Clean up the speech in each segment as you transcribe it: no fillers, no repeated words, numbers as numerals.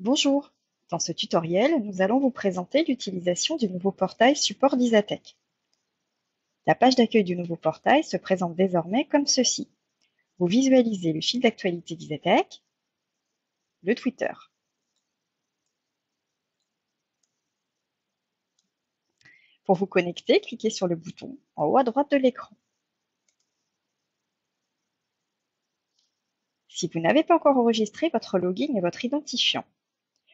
Bonjour, dans ce tutoriel, nous allons vous présenter l'utilisation du nouveau portail support d'Isatec. La page d'accueil du nouveau portail se présente désormais comme ceci. Vous visualisez le fil d'actualité d'Isatec, le Twitter. Pour vous connecter, cliquez sur le bouton en haut à droite de l'écran. Si vous n'avez pas encore enregistré votre login et votre identifiant,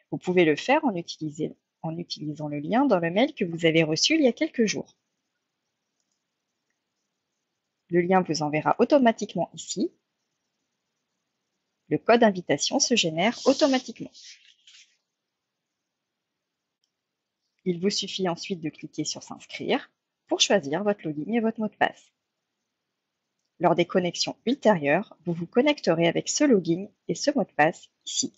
vous pouvez le faire en utilisant le lien dans le mail que vous avez reçu il y a quelques jours. Le lien vous enverra automatiquement ici. Le code d'invitation se génère automatiquement. Il vous suffit ensuite de cliquer sur S'inscrire pour choisir votre login et votre mot de passe. Lors des connexions ultérieures, vous vous connecterez avec ce login et ce mot de passe ici.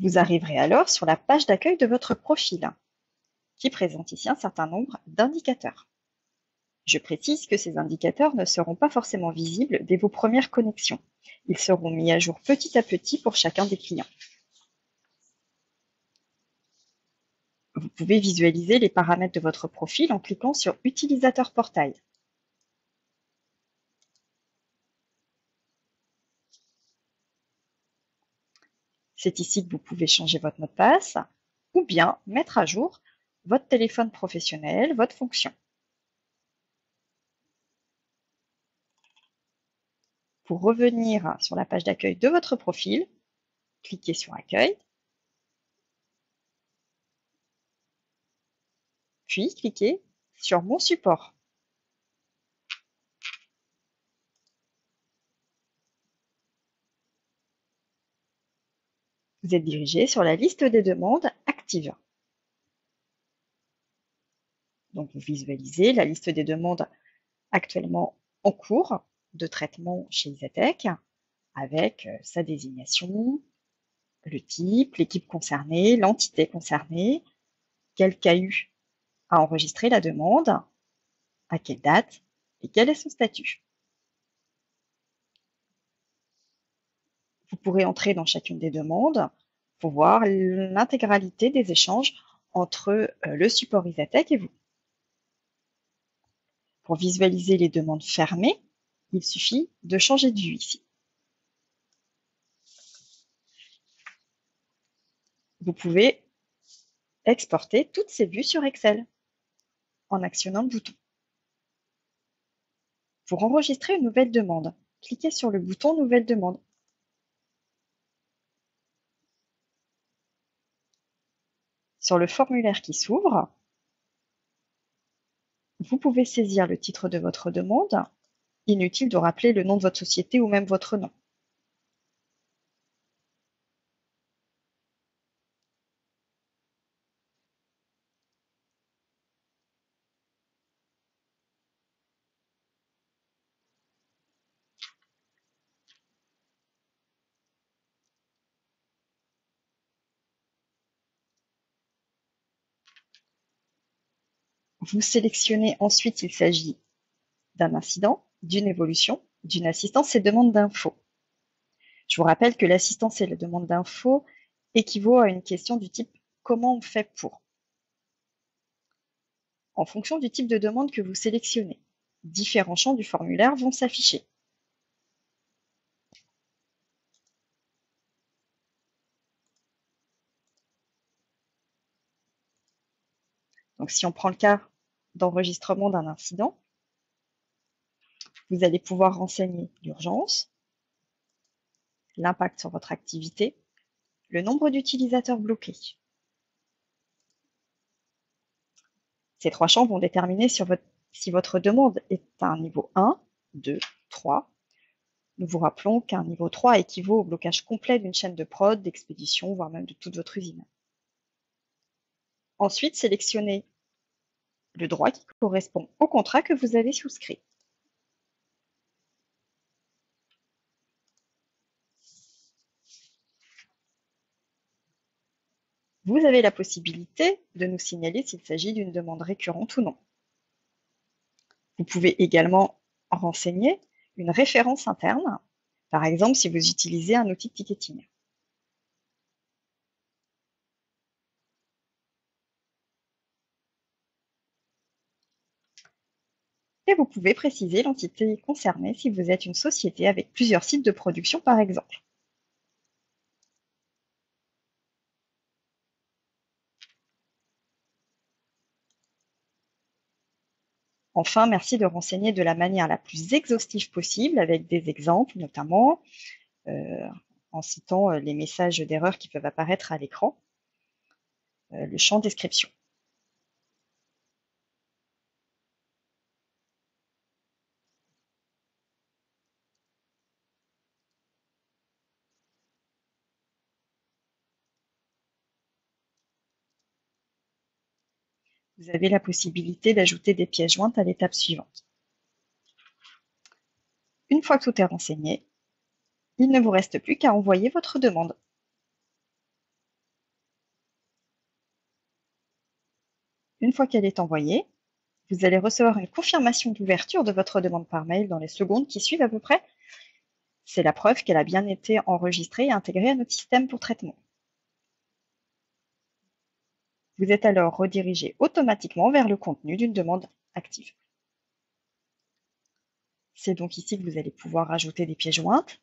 Vous arriverez alors sur la page d'accueil de votre profil, qui présente ici un certain nombre d'indicateurs. Je précise que ces indicateurs ne seront pas forcément visibles dès vos premières connexions. Ils seront mis à jour petit à petit pour chacun des clients. Vous pouvez visualiser les paramètres de votre profil en cliquant sur Utilisateur portail. C'est ici que vous pouvez changer votre mot de passe ou bien mettre à jour votre téléphone professionnel, votre fonction. Pour revenir sur la page d'accueil de votre profil, cliquez sur Accueil, puis cliquez sur Mon support. Vous êtes dirigé sur la liste des demandes actives. Donc, vous visualisez la liste des demandes actuellement en cours de traitement chez Isatec avec sa désignation, le type, l'équipe concernée, l'entité concernée, quel CAU a enregistré la demande, à quelle date et quel est son statut. Vous pourrez entrer dans chacune des demandes pour voir l'intégralité des échanges entre le support Isatec et vous. Pour visualiser les demandes fermées, il suffit de changer de vue ici. Vous pouvez exporter toutes ces vues sur Excel en actionnant le bouton. Pour enregistrer une nouvelle demande, cliquez sur le bouton Nouvelle demande. Sur le formulaire qui s'ouvre, vous pouvez saisir le titre de votre demande. Inutile de rappeler le nom de votre société ou même votre nom. Vous sélectionnez ensuite s'il s'agit d'un incident, d'une évolution, d'une assistance et demande d'info. Je vous rappelle que l'assistance et la demande d'info équivaut à une question du type « Comment on fait pour ?» En fonction du type de demande que vous sélectionnez, différents champs du formulaire vont s'afficher. Donc, si on prend le cas d'enregistrement d'un incident, vous allez pouvoir renseigner l'urgence, l'impact sur votre activité, le nombre d'utilisateurs bloqués. Ces trois champs vont déterminer si votre demande est à un niveau 1, 2, 3. Nous vous rappelons qu'un niveau 3 équivaut au blocage complet d'une chaîne de prod, d'expédition, voire même de toute votre usine. Ensuite, sélectionnez le droit qui correspond au contrat que vous avez souscrit. Vous avez la possibilité de nous signaler s'il s'agit d'une demande récurrente ou non. Vous pouvez également renseigner une référence interne, par exemple si vous utilisez un outil de ticketing. Et vous pouvez préciser l'entité concernée si vous êtes une société avec plusieurs sites de production par exemple. Enfin, merci de renseigner de la manière la plus exhaustive possible avec des exemples notamment, en citant les messages d'erreur qui peuvent apparaître à l'écran, le champ description. Vous avez la possibilité d'ajouter des pièces jointes à l'étape suivante. Une fois que tout est renseigné, il ne vous reste plus qu'à envoyer votre demande. Une fois qu'elle est envoyée, vous allez recevoir une confirmation d'ouverture de votre demande par mail dans les secondes qui suivent à peu près. C'est la preuve qu'elle a bien été enregistrée et intégrée à notre système pour traitement. Vous êtes alors redirigé automatiquement vers le contenu d'une demande active. C'est donc ici que vous allez pouvoir rajouter des pièces jointes.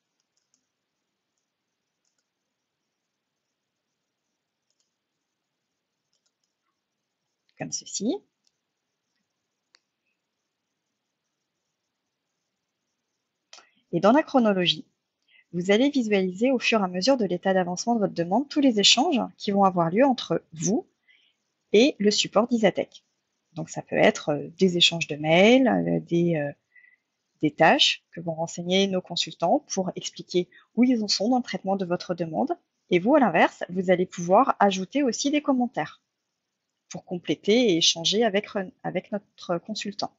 Comme ceci. Et dans la chronologie, vous allez visualiser au fur et à mesure de l'état d'avancement de votre demande tous les échanges qui vont avoir lieu entre vous et le support d'Isatec. Donc ça peut être des échanges de mails, des tâches que vont renseigner nos consultants pour expliquer où ils en sont dans le traitement de votre demande. Et vous, à l'inverse, vous allez pouvoir ajouter aussi des commentaires pour compléter et échanger avec notre consultant.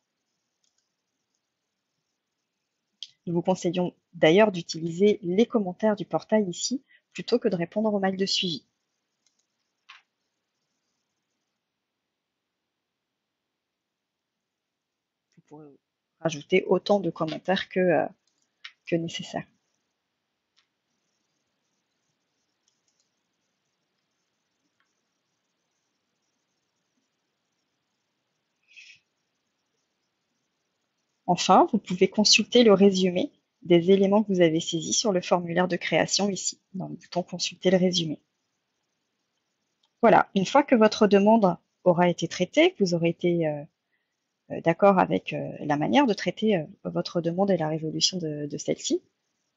Nous vous conseillons d'ailleurs d'utiliser les commentaires du portail ici plutôt que de répondre aux mails de suivi. Vous pourrez rajouter autant de commentaires que nécessaire. Enfin, vous pouvez consulter le résumé des éléments que vous avez saisis sur le formulaire de création ici, dans le bouton « Consulter le résumé ». Voilà, une fois que votre demande aura été traitée, que vous aurez été d'accord avec la manière de traiter votre demande et la résolution de celle-ci,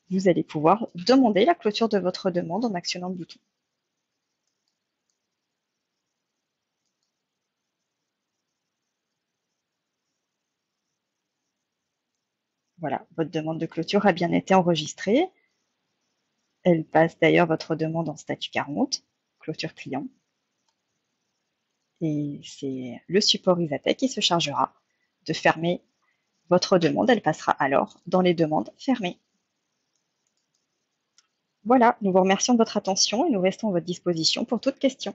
vous allez pouvoir demander la clôture de votre demande en actionnant le bouton. Voilà, votre demande de clôture a bien été enregistrée. Elle passe d'ailleurs votre demande en statut 40, clôture client. Et c'est le support Isatec qui se chargera de fermer votre demande. Elle passera alors dans les demandes fermées. Voilà, nous vous remercions de votre attention et nous restons à votre disposition pour toute question.